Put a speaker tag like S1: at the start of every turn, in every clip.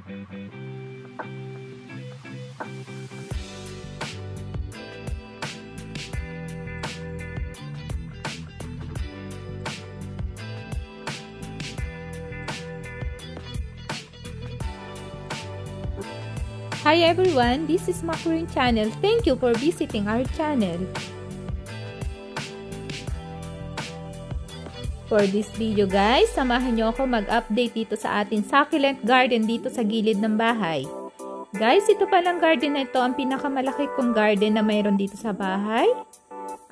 S1: Hi everyone, this is Makurin channel. Thank you for visiting our channel. For this video guys, samahan nyo ako mag-update dito sa ating succulent garden dito sa gilid ng bahay. Guys, ito palang garden na ito ang pinakamalaki kong garden na mayroon dito sa bahay.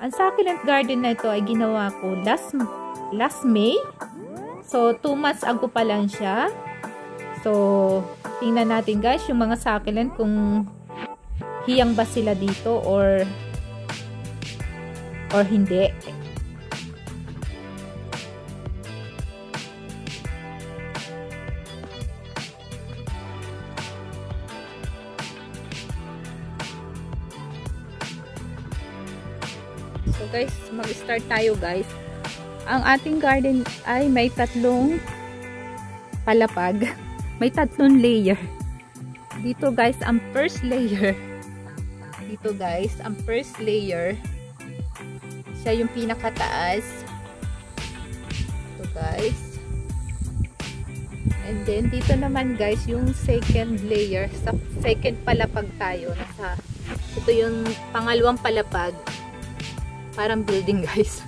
S1: Ang succulent garden na ito ay ginawa ko last May. So, 2 months ago pa lang siya. So, tingnan natin guys yung mga succulent kung hiyang ba sila dito or hindi. So guys, mag-start tayo guys. Ang ating garden ay may 3 palapag. May 3 layer. Dito guys, ang first layer. Dito guys, ang first layer. Siya yung pinakataas. Ito guys. And then dito naman guys, yung second layer. Sa second palapag tayo. Ito yung pangalawang palapag. Parang building guys.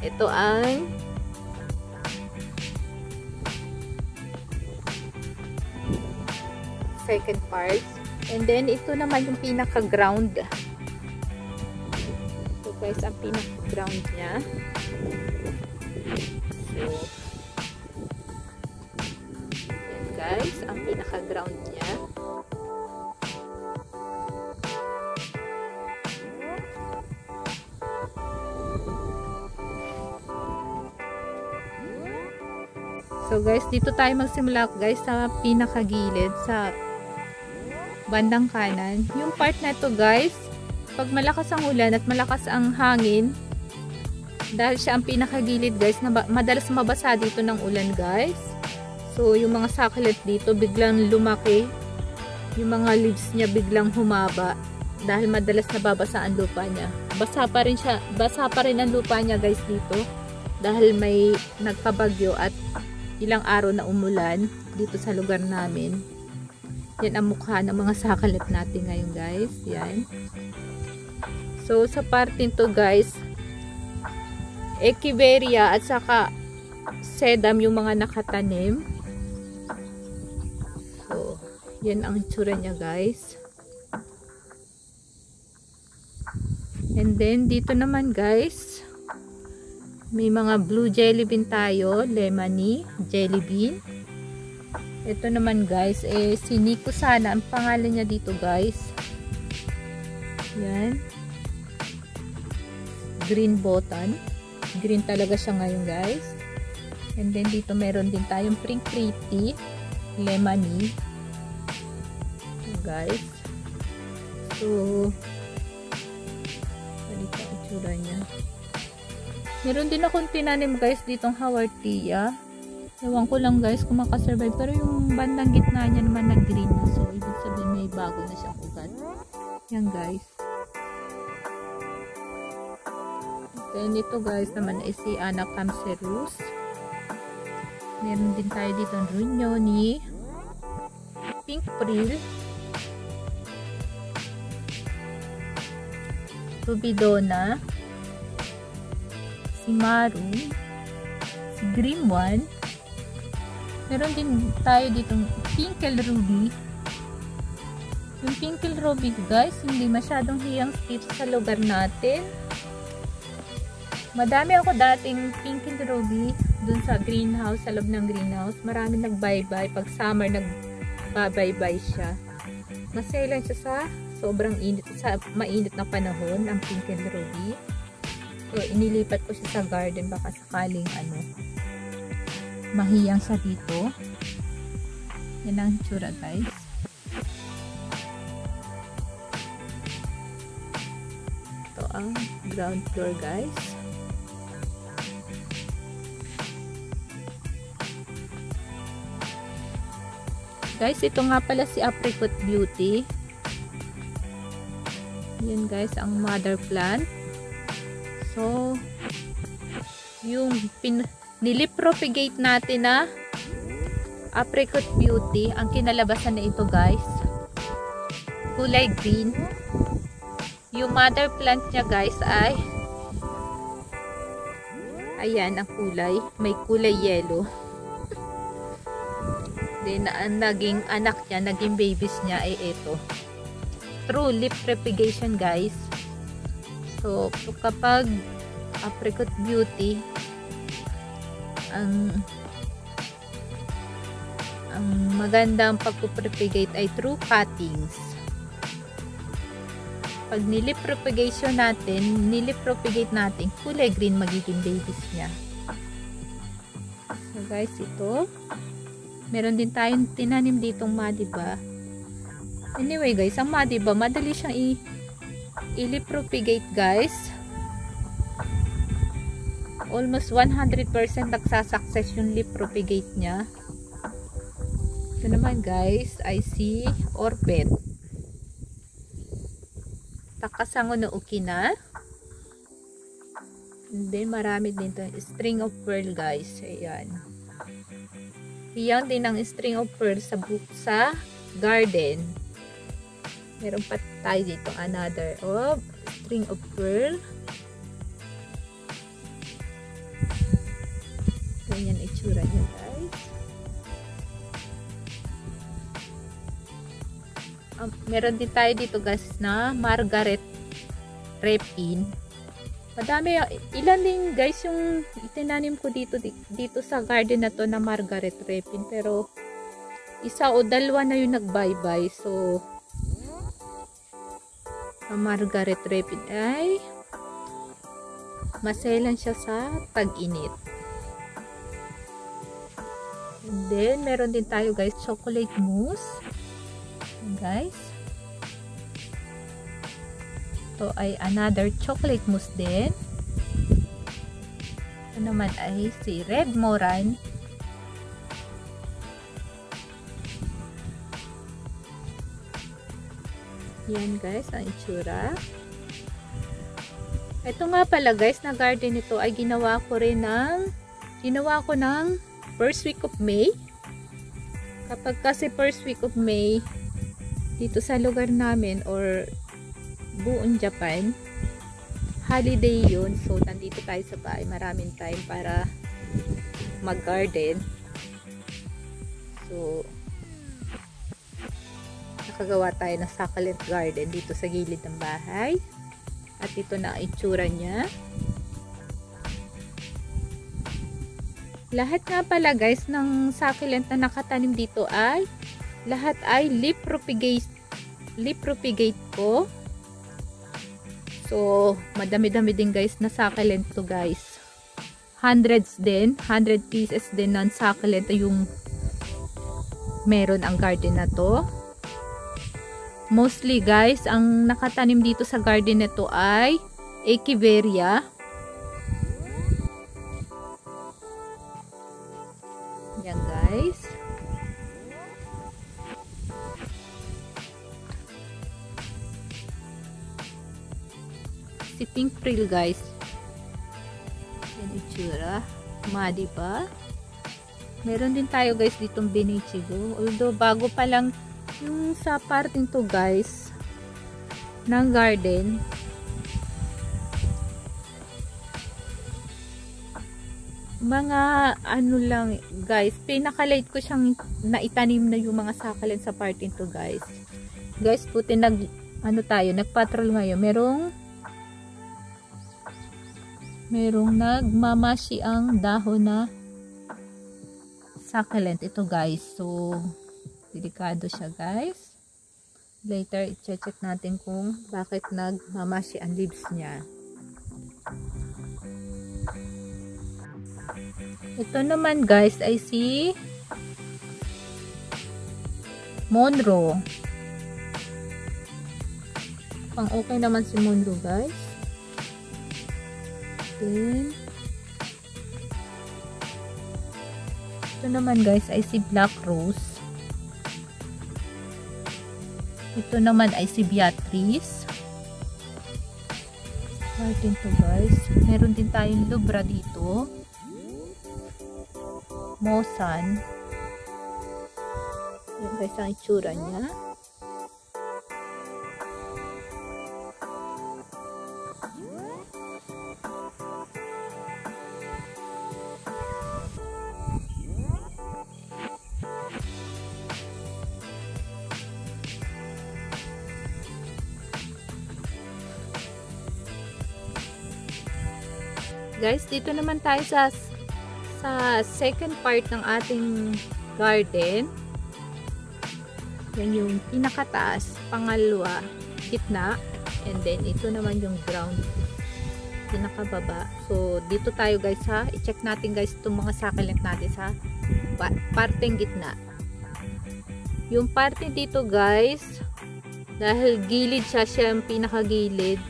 S1: Ito ang second part. And then, ito naman yung pinaka-ground. So, guys, ang pinaka-ground niya. So, yan guys, ang pinaka-ground niya. So, guys, dito tayo magsimula guys sa pinaka-gilid, sa bandang kanan. Yung part na to guys, pag malakas ang ulan at malakas ang hangin, dahil siya ang pinakagilid guys, madalas mabasa dito ng ulan guys. So yung mga succulent dito biglang lumaki, yung mga leaves niya biglang humaba dahil madalas nababasa ang lupa niya. Basa pa rin ang lupa niya guys dito dahil may nagpabagyo at ilang araw na umulan dito sa lugar namin. Yan ang mukha ng mga succulent natin ngayon guys. Yan. So sa parting to guys, Echeveria at saka sedum yung mga nakatanim. So yan ang itsura niya guys. And then dito naman guys, may mga blue jelly bean tayo, lemony jelly bean. Ito naman guys, si Nico Sana ang pangalan niya dito guys. Yan. Green button. Green talaga siya ngayon guys. And then dito meron din tayong Pink Pretty lemony. Guys. So, dito ang itsura niya. Meron din akong tinanim guys ditong Hawartia. Ewan ko lang guys kung makasurvive. Pero yung bandang gitna niya naman nag-green na. So, ibig sabihin may bago na siyang ugat. Yan guys. Then, ito guys naman ay si Anna Camcerus. Meron din tayo dito ang Runyoni. Pink Prill. Rubidona. Si Maru. Si Green One. Meron din tayo ditong Pinkel Ruby. Yung Pinkel Ruby guys, hindi masyadong hiyang dito sa lugar natin. Madami ako dating Pinkel Ruby dun sa greenhouse, sa loob ng greenhouse. Marami nagbaybay. Pag summer, nagbabaybay siya. Masaya lang siya sa sobrang init, sa mainit na panahon, ang Pinkel Ruby. So, inilipat ko siya sa garden baka sakaling mahiyang sa dito. Yan ang tsura guys. Ito ang ground floor guys. Guys, ito nga pala si Apricot Beauty. Yan guys, ang mother plant. So, yung nilipropagate natin na Apricot Beauty, ang kinalabasan na ito guys, kulay green. Yung mother plant niya guys ay ayan ang kulay, may kulay yellow. Then ang naging anak niya, naging babies niya ay ito. True lip propagation guys. So kapag Apricot Beauty, ang magandang pagpupropagate ay through cuttings. Pag nilip propagate natin, kulay green magiging babies niya. So guys, ito. Meron din tayong tinanim ditong madiba. Anyway guys, ang madiba, madali siyang i-lip propagate guys. Almost 100% nagsasucess yung lip propagate niya. Ito naman guys, I see Orbit. Takasango no Ukina. And then marami din ito. String of pearl guys. Ayan. Iyan din ang string of pearl sa garden. Meron pa tayo dito another of string of pearl. Ganyan itsura niya guys. Meron din tayo dito guys na Margaret Repin. Madami, ilan din guys yung itinanim ko dito sa garden na to na Margaret Repin, pero isa o dalawa na yung nagbaybay. So ang Margaret Repin ay maselan siya sa tag-init. And then meron din tayo guys chocolate mousse. Guys, ito ay another chocolate mousse din. Ito naman ay si Red Moran. Yan guys ang itsura. Ito nga pala guys, na garden nito ay ginawa ko ng first week of May. Kapag kasi first week of May dito sa lugar namin or buong Japan, holiday yun. So nandito tayo sa bahay, maraming time para mag-garden. So nakagawa tayo ng succulent garden dito sa gilid ng bahay. At ito na ang itsura niya. Lahat nga pala guys ng succulent na nakatanim dito ay lahat ay lip propagate ko. So madami-dami din guys na succulent to guys. Hundreds din, 100 pieces din ng succulent yung meron ang garden na to. Mostly guys, ang nakatanim dito sa garden na to ay Echeveria. Yan guys. Si Pink Frill guys. Yan itsura. Madiba. Meron din tayo guys ditong Benichigo. Although bago pa lang yung sa parting to guys ng garden. Mga ano lang guys, pinaka-late ko siyang naitanim na yung mga succulent sa parting to guys. Guys, puti nagpatrol ngayon. Merong nagmamashi ang dahon na succulent ito guys. So delikado siya guys. Later i-check natin kung bakit nagmamashi ang leaves niya. Ito naman guys ay si Monroe. Pang okay naman si Monroe guys. Then ito naman guys ay si Black Rose. Ito naman ay si Beatrice. Garden to guys. Meron din tayong lubra dito. Mosan. Yan guys ang itsura niya. Guys, dito naman tayo sa second part ng ating garden. Yan yung pinakataas, pangalawa, gitna, and then ito naman yung ground, pinakababa. So, dito tayo guys ha, i-check natin guys itong mga succulent natin sa parteng gitna. Yung parte dito guys, dahil gilid siya yung pinakagilid.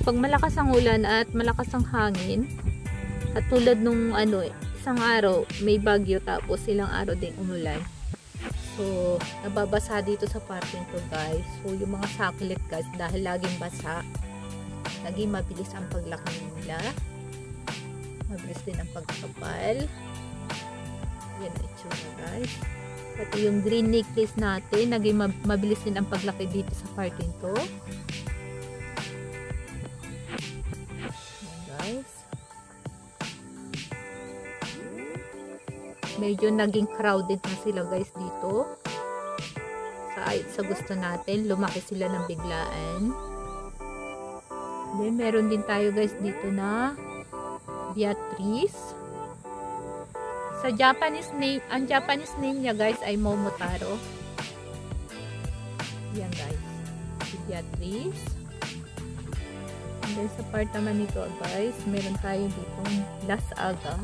S1: Pag malakas ang ulan at malakas ang hangin, at tulad nung isang araw may bagyo tapos ilang araw din umulan. So, nababasa dito sa parting to guys. So, yung mga succulent guys, dahil laging basa, laging mabilis ang paglaki nila. Mabilis din ang pagkapal. Yan ang itsura guys. Pati yung green necklace natin, naging mabilis din ang paglaki dito sa parting to. Yan guys. Medyo naging crowded na sila guys dito. Sa gusto natin, lumaki sila ng biglaan. Then, meron din tayo guys dito na Beatrice. Sa Japanese name, ang Japanese name niya guys ay Momotaro. Yan guys, si Beatrice. And then sa part naman nito guys, meron tayo dito Las Aga,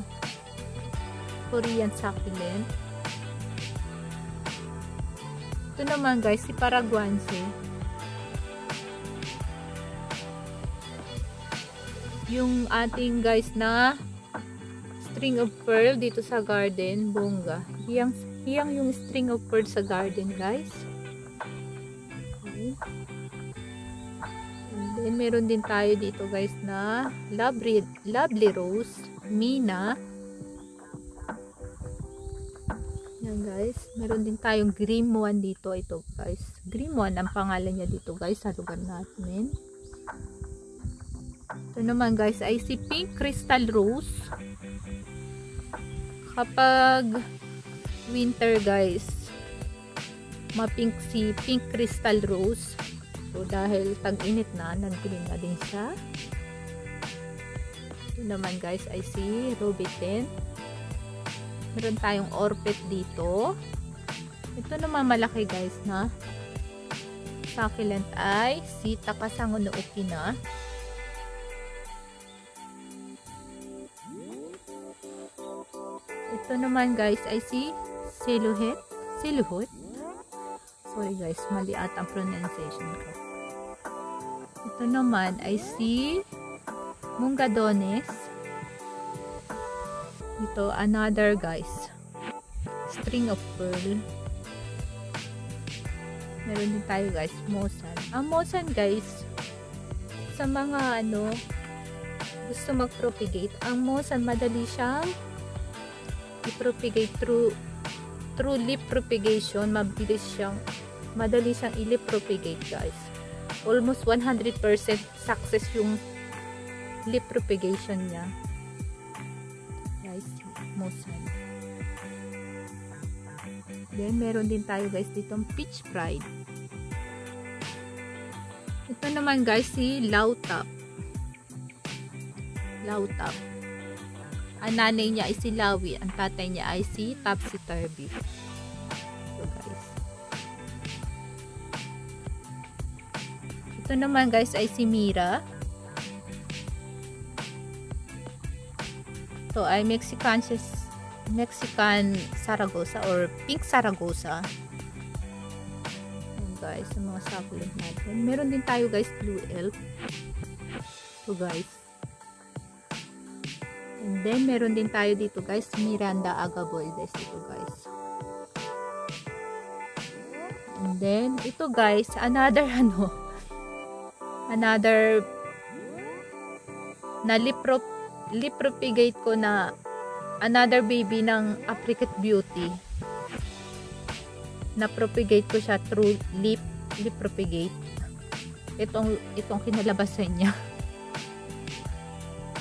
S1: Korean succulent. Ito naman guys, si Paraguanse. Yung ating guys na string of pearl dito sa garden, bongga. Hiyang yung string of pearl sa garden guys. Okay. And then meron din tayo dito guys na lovely rose, Mina. Yan guys, meron din tayong Grimoine dito. Ito guys, Grimoine ang pangalan niya dito guys sa lugar natin. Ito naman guys ay si Pink Crystal Rose. Kapag winter guys, ma-pink si Pink Crystal Rose. So dahil tag-init na, nag-green na din siya. Ito naman guys ay si Robitin. Meron tayong orpet dito. Ito naman malaki guys na succulent ay si Takasango no Okina. Ito naman guys ay si Silhouette. Sorry guys, mali at ang pronunciation ko. Ito naman ay si Mungadones. Ito, another guys, string of pearl. Meron din tayo guys, Mosan. Ang Mosan guys, sa mga gusto mag-propagate, ang Mosan madali siyang i-propagate through leaf propagation. Madali siyang i-leaf propagate guys. Almost 100% success yung leaf propagation niya. Mosan. Then meron din tayo guys ditong Peach Pride. Ito naman guys si Lautap. Ang nanay niya ay si Lawi, ang tatay niya ay si Topsy Turvy. So guys, ito naman guys ay si Mira. Ito ay Mexican Zaragoza or Pink Zaragoza. Ayan guys, ang mga succulent natin. Meron din tayo guys Blue Elf. Ito guys. And then meron din tayo dito guys Miranda Agaboldes. Ito guys. And And then, ito guys, another another na lip propagate ko na another baby ng Apricot Beauty. Na propagate ko siya through lip propagate. Itong kinalabasan niya.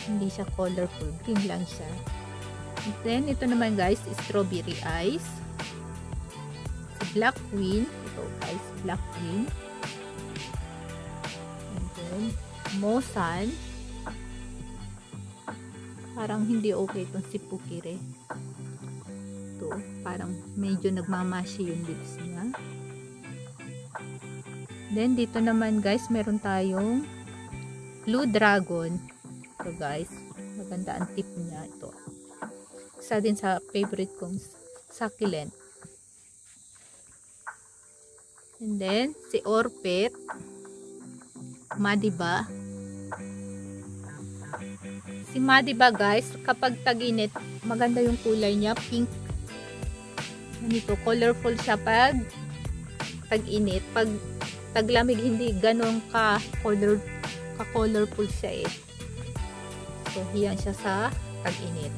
S1: Hindi siya colorful, green lang siya. And then ito naman guys, strawberry eyes. Black Queen, ito guys, Black Queen. And then Mosan. Parang hindi okay itong si Pukire. Ito, parang medyo nagmamashi yung lips niya. Then dito naman guys, meron tayong Blue Dragon. Ito guys, maganda ang tip niya ito. Isa din sa favorite kong succulent. And then si Orpet, Madiba. Si Madiba guys, kapag tag-init, maganda yung kulay niya, pink. Ganito, colorful siya pag tag-init. Pag taglamig, hindi ganun ka-colorful siya eh. So, hiyan siya sa tag-init.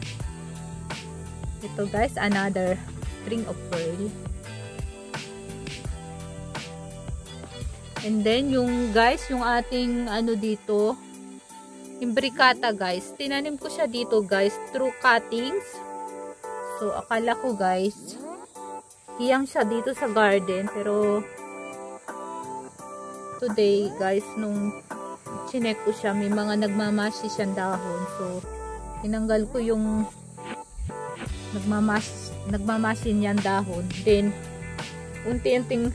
S1: Ito guys, another string of pearl. And then, yung guys, yung ating dito, imbricata guys. Tinanim ko siya dito guys, through cuttings. So, akala ko guys, hiyang siya dito sa garden. Pero, today guys, nung chinek ko siya, may mga nagmamashi siyang dahon. So, tinanggal ko yung nagmamashi niyang dahon. Then, unti-unting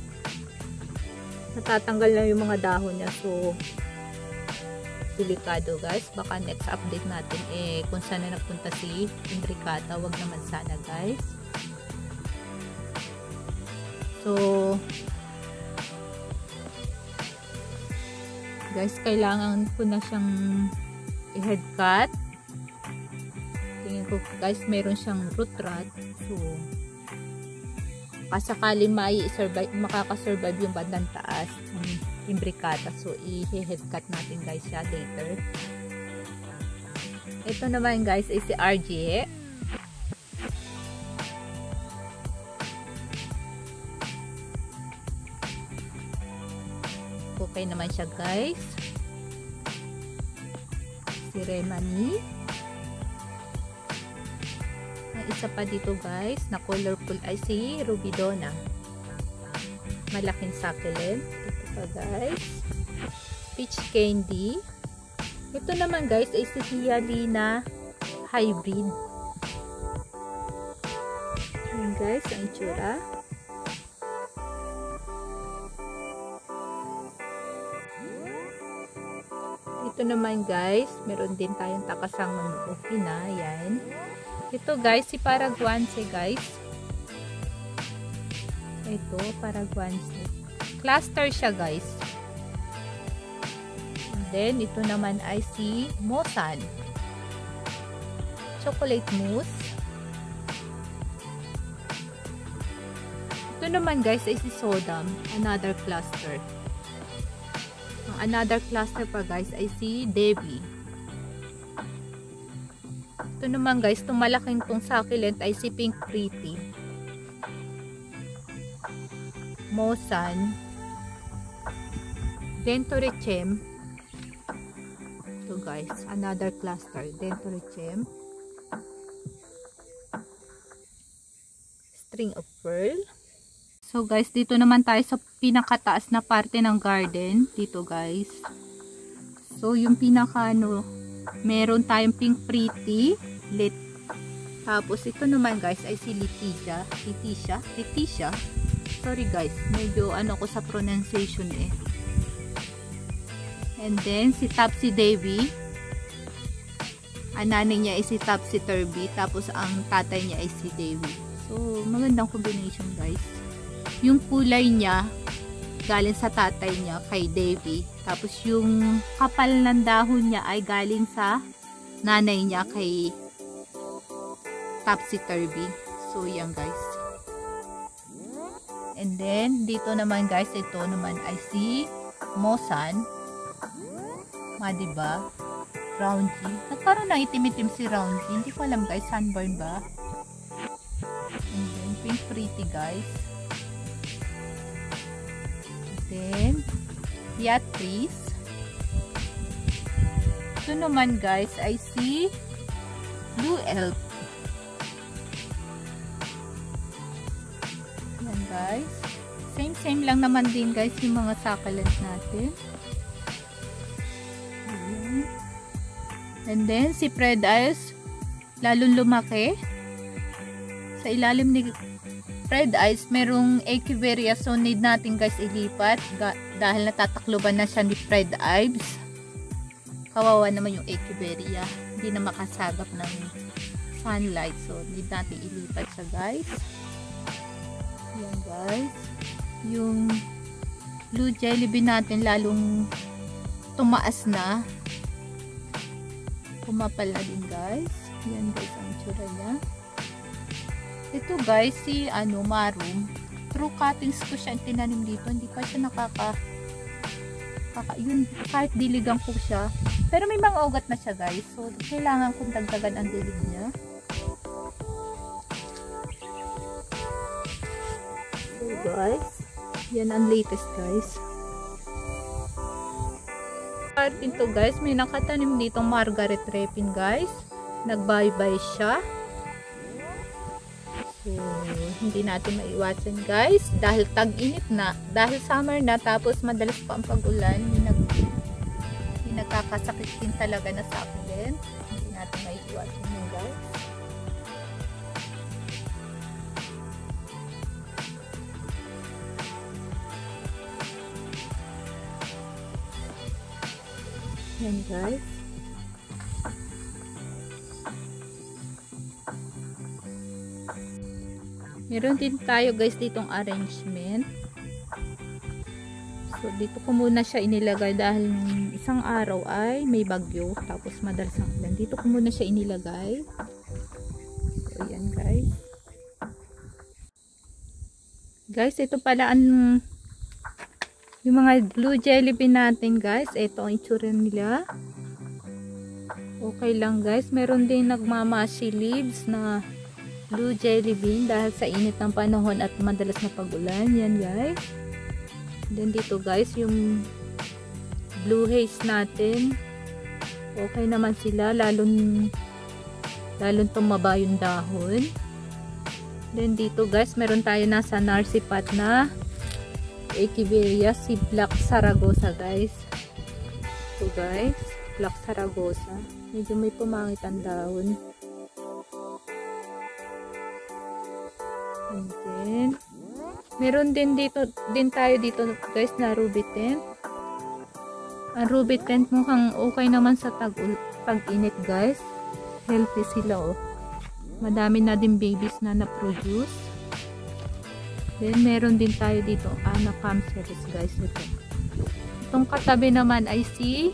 S1: natatanggal na yung mga dahon niya. So, delikado guys. Baka next update natin kung saan na nagpunta si imbricata. Wag naman sana guys. So, guys, kailangan ko na siyang i-head cut. Tingin ko guys, meron siyang root rot. So, pasakaling makakasurvive yung bandang taas ng imbricata. So, i-head cut natin guys siya later. Ito naman guys ay si RJ. Okay naman siya guys. Si Remani. Ang isa pa dito guys na colorful ay si Rubidona. Malaking succulent. Ito pa guys. Peach Candy. Ito naman guys ay si Hialina Hybrid. Ayan guys ang itsura. Ito naman guys, meron din tayong takasang Okina, yan. Ito guys, si Paraguanse guys. Ito, Paraguanse. Cluster siya guys. And then, ito naman ay si Mosan. Chocolate mousse. Ito naman guys ay si Sodam, another cluster. Another cluster pa guys ay si Debbie. Ito naman guys, itong malaking tong succulent ay si Pink Pretty. Mosan. Dentorichem. Ito guys, another cluster. Dentorichem. String of pearl. So guys, dito naman tayo sa pinakataas na parte ng garden. Dito guys. So yung pinaka meron tayong Pink Pretty. Tapos ito naman guys ay si Leticia. Sorry guys, medyo ko sa pronunciation eh. And then si Topsy Davy. Ang nanay niya ay si Topsy Turvy. Tapos ang tatay niya ay si Davy. So magandang combination guys. Yung kulay niya galing sa tatay niya kay Davy. Tapos yung kapal ng dahon niya ay galing sa nanay niya kay Topsy Turvy. So yan guys. And then, dito naman guys, ito naman ay si Mosan. Diba? Roundy. Nagkaroon ng itim-itim si Roundy. Hindi ko alam guys, sunburn ba? And then, Pink Pretty guys. Then, Beatrice. Ito naman guys ay si Blue Elf. Yan guys. Same lang naman din guys yung mga succulent natin. Ayan. And then si Fred Eyes lalong lumaki. Sa ilalim ni Fred Eyes merong Echeveria, so need natin guys ilipat dahil natatakloban na siya ni Fred Eyes. Kawawa naman yung Echeveria, hindi na makasagap ng sunlight, so need natin ilipat siya guys. Yan guys, yung blue jelly bean natin lalong tumaas na, pumapal na din guys. Yan guys ang tsura niya. Ito guys si Maroon, through cuttings ko siya tinanim dito, hindi pa siya yun, kahit diligan ko siya, pero may mga ugat na siya guys, so kailangan kong dagdagan ang dilig niya. So guys, yan ang latest guys. At ito guys, may nakatanim ditong Margaret Repin guys, nagbaybay siya. So, hindi natin maiwasan guys dahil tag-init na, dahil summer na, tapos madalas pa ang pag-ulan, hindi nagkakasakit din talaga na succulent. Hindi natin maiwasan yun guys. Yan guys. Meron din tayo guys ditong arrangement. So dito ko muna siya inilagay dahil isang araw ay may bagyo, tapos madalas ang ulan. Dito ko muna siya inilagay. So yan guys. Guys, ito pala yung mga blue jelly bean natin guys. Ito ang itsura nila. Okay lang guys. Meron din nagmamashi leaves na blue jelly bean dahil sa init ng panahon at madalas na pag-ulan. Yan guys. Then dito guys yung blue haze natin. Okay naman sila, lalong tumaba yung dahon. Then dito guys, meron tayo nasa Narcipat na Echeveria, si Black Zaragoza guys. So guys, Black Zaragoza. Medyo may pumangit ang dahon. And then, meron din tayo dito guys na ruby tent. Ang ruby tent mukhang okay naman sa tag-init guys. Healthy sila oh. Madami na din babies na na-produce. Then, meron din tayo dito Anacam series guys. Itong katabi naman ay si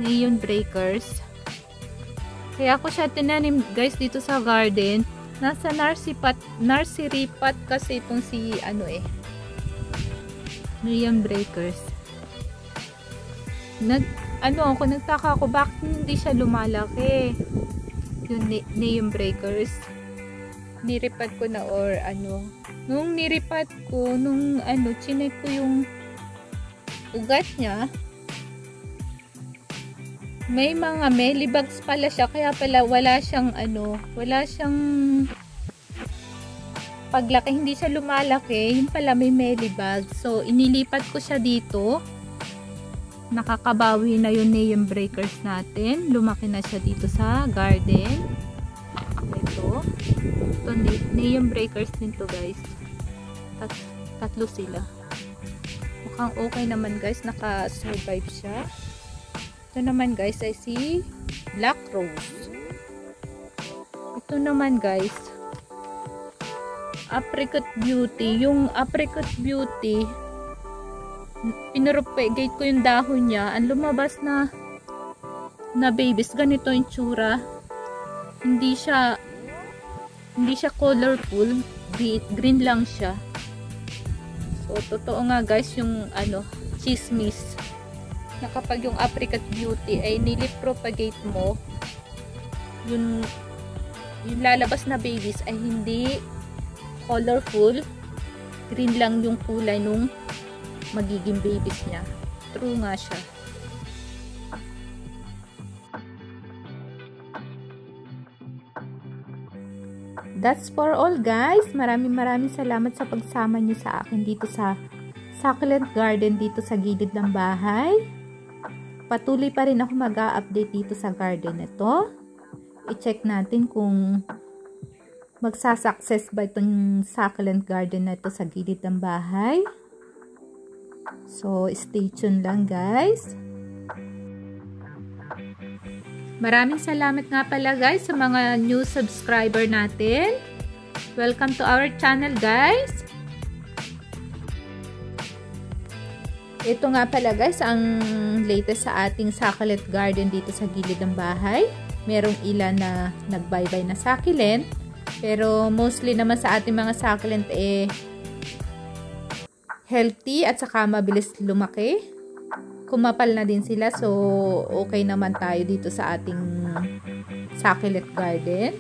S1: Neon Breakers. Kaya ako siya tinanim guys dito sa garden. Nasa nursery pot kasi itong si Neon Breakers. Nagtaka ako bakit hindi siya lumalaki. Yung Neon Breakers. Niripat ko na nung niripat ko, chinek ko yung ugat niya. May mga mealybugs pala siya, kaya pala wala siyang paglaki, hindi siya lumalaki. Yun pala may mealybugs. So inilipat ko siya dito. Nakakabawi na yung Neon Breakers natin. Lumaki na siya dito sa garden. Ito Neon Breakers din to guys. Tatlo sila. Mukhang okay naman guys, naka-survive siya. Ito naman guys ay si Black Rose. Ito naman guys, Apricot Beauty. Yung Apricot Beauty, pinropagate ko yung dahon niya. Ang lumabas na babies, ganito yung tsura. Hindi siya colorful, green lang siya. So, totoo nga guys yung chismis na kapag yung apricot beauty ay nilipropagate mo, yung lalabas na babies ay hindi colorful, green lang yung kulay nung magiging babies niya. True nga siya. That's for all guys. Maraming salamat sa pagsama nyo sa akin dito sa succulent garden dito sa gilid ng bahay. Patuloy pa rin ako mag-a-update dito sa garden ito. I-check natin kung magsasucess ba itong succulent garden na ito sa gilid ng bahay. So, stay tuned lang guys. Maraming salamat nga pala guys sa mga new subscriber natin. Welcome to our channel guys. Ito nga pala guys ang latest sa ating succulent garden dito sa gilid ng bahay. Merong ilan na nagbaybay na succulent. Pero mostly naman sa ating mga succulent healthy at saka mabilis lumaki. Kumapal na din sila, so okay naman tayo dito sa ating succulent garden.